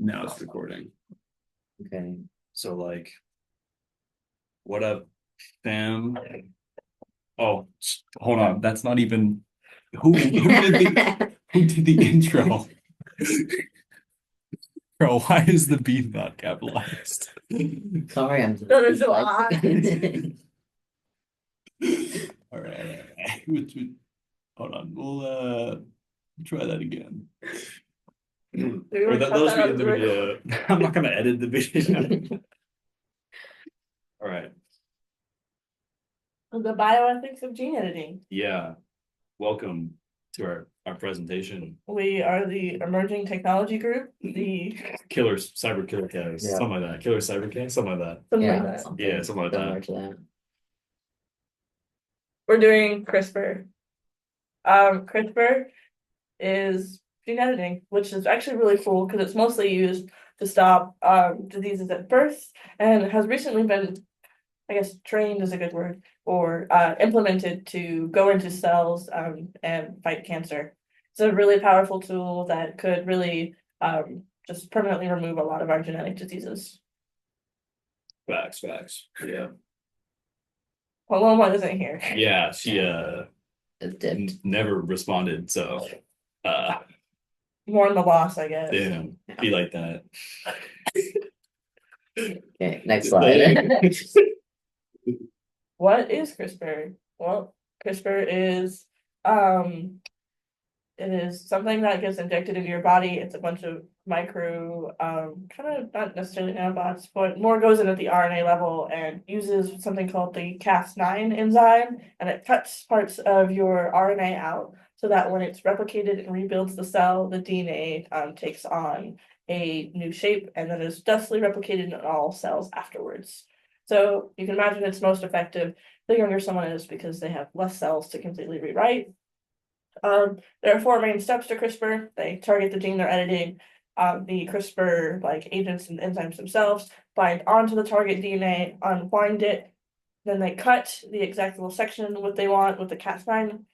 Now it's recording. Okay. So like, what up, fam? Oh, hold on. That's not even who did the intro? Bro, why is the B not capitalized? Sorry, I'm That is so dyslexic. All right. Hold on. We'll try that again. Or that'll just be in the video. I'm not gonna edit the video. All right. The bioethics of gene editing. Yeah. Welcome to our presentation. We are the emerging technology group, the Killers, cyber killer cats, Yeah. something like that. Killer cyber cat, something like that. something like Yeah, that. Yeah, something like similar that. to that. We're doing CRISPR. CRISPR is gene editing, which is actually really cool because it's mostly used to stop diseases at birth and has recently been, I guess, trained is a good word, or implemented to go into cells and fight cancer. It's a really powerful tool that could really just permanently remove a lot of our genetic diseases. Facts. Yeah. Paloma isn't here. Yeah, she It dipped. never responded, so More on the loss, I guess. damn, be like that. Okay, next slide. What is CRISPR? Well, CRISPR is it is something that gets injected into your body. It's a bunch of micro, kind of not necessarily nanobots, but more goes in at the RNA level and uses something called the Cas9 enzyme, and it cuts parts of your RNA out so that when it's replicated and rebuilds the cell, the DNA takes on a new shape and then is justly replicated in all cells afterwards. So you can imagine it's most effective the younger someone is because they have less cells to completely rewrite. There are four main steps to CRISPR. They target the gene they're editing. The CRISPR like agents and enzymes themselves bind onto the target DNA, unwind it, then they cut the exact little section what they want with the Cas9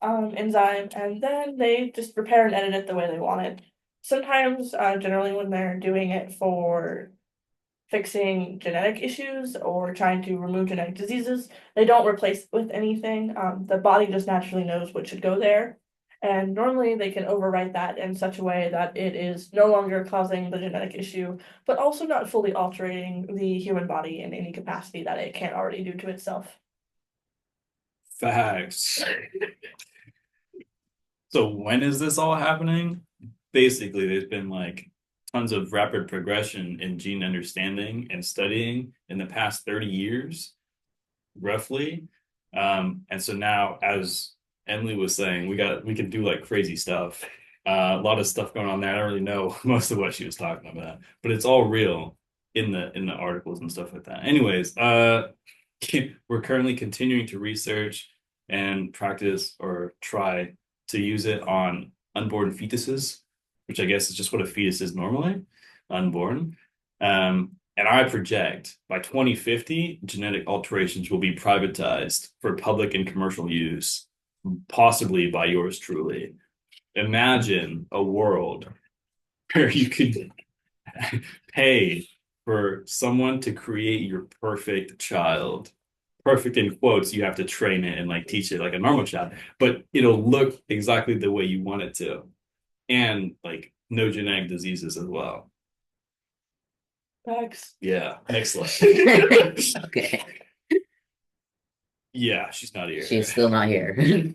enzyme, and then they just prepare and edit it the way they want it. Sometimes, generally when they're doing it for fixing genetic issues or trying to remove genetic diseases, they don't replace it with anything. The body just naturally knows what should go there. And normally they can overwrite that in such a way that it is no longer causing the genetic issue, but also not fully altering the human body in any capacity that it can't already do to itself. Facts. So when is this all happening? Basically, there's been like tons of rapid progression in gene understanding and studying in the past 30 years, roughly. And so now, as Emily was saying, we can do like crazy stuff. A lot of stuff going on there. I don't really know most of what she was talking about, but it's all real in the articles and stuff like that. Anyways, we're currently continuing to research and practice or try to use it on unborn fetuses, which I guess is just what a fetus is normally, unborn. And I project by 2050, genetic alterations will be privatized for public and commercial use, possibly by yours truly. Imagine a world where you could pay for someone to create your perfect child. Perfect in quotes, you have to train it and like teach it like a normal child, but it'll look exactly the way you want it to. And like no genetic diseases as well. Thanks. Yeah, excellent. Okay, Yeah, she's not here. she's still not here.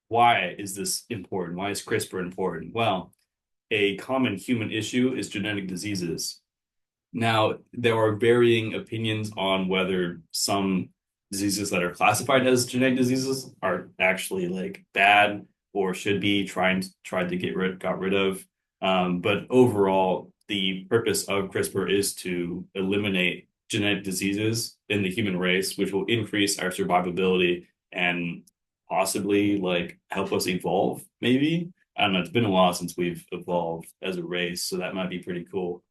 Why is this important? Why is CRISPR important? Well, a common human issue is genetic diseases. Now, there are varying opinions on whether some diseases that are classified as genetic diseases are actually like bad or should be tried to got rid of. But overall, the purpose of CRISPR is to eliminate genetic diseases in the human race, which will increase our survivability and possibly like help us evolve, maybe. I don't know, it's been a while since we've evolved as a race, so that might be pretty cool.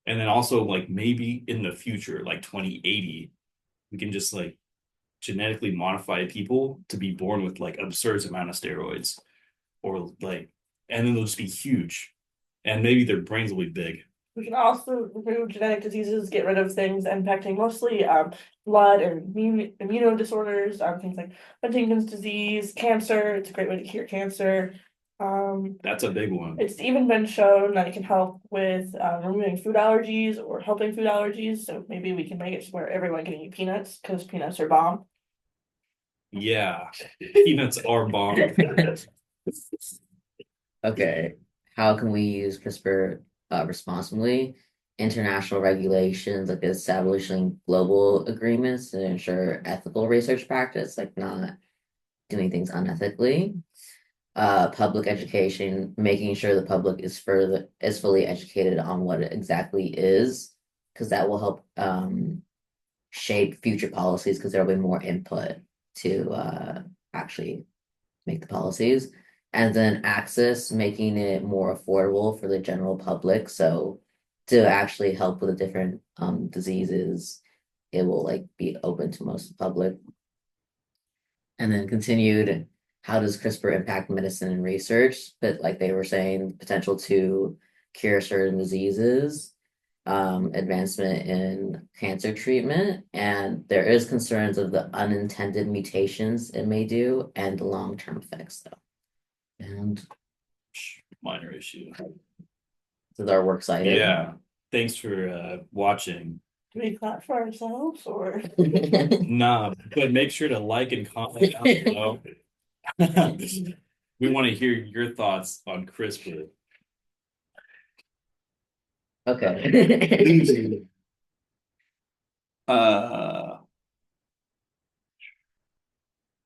And then also like maybe in the future, like 2080, we can just like genetically modify people to be born with like absurd amount of steroids or like, and then they'll just be huge and maybe their brains will be big. We can also remove genetic diseases, get rid of things impacting mostly blood and immuno disorders, things like Huntington's disease, cancer. It's a great way to cure cancer. That's a big one. It's even been shown that it can help with removing food allergies or helping food allergies. So maybe we can make it where everyone can eat peanuts because peanuts are bomb. Yeah, peanuts are bomb. Okay, how can we use CRISPR responsibly? International regulations, like establishing global agreements to ensure ethical research practice, like not doing things unethically. Public education, making sure the public is fully educated on what it exactly is, because that will help shape future policies, because there'll be more input to actually make the policies. And then access, making it more affordable for the general public. So to actually help with the different diseases, it will like be open to most of the public. And then continued, how does CRISPR impact medicine and research? But like they were saying, potential to cure certain diseases, advancement in cancer treatment, and there is concerns of the unintended mutations it may do and the long-term effects though. And Minor issue. this is our works cited. Yeah. Thanks for watching. Do we clap for ourselves or? Nah, but make sure to like and comment down below. We want to hear your thoughts on CRISPR. Okay.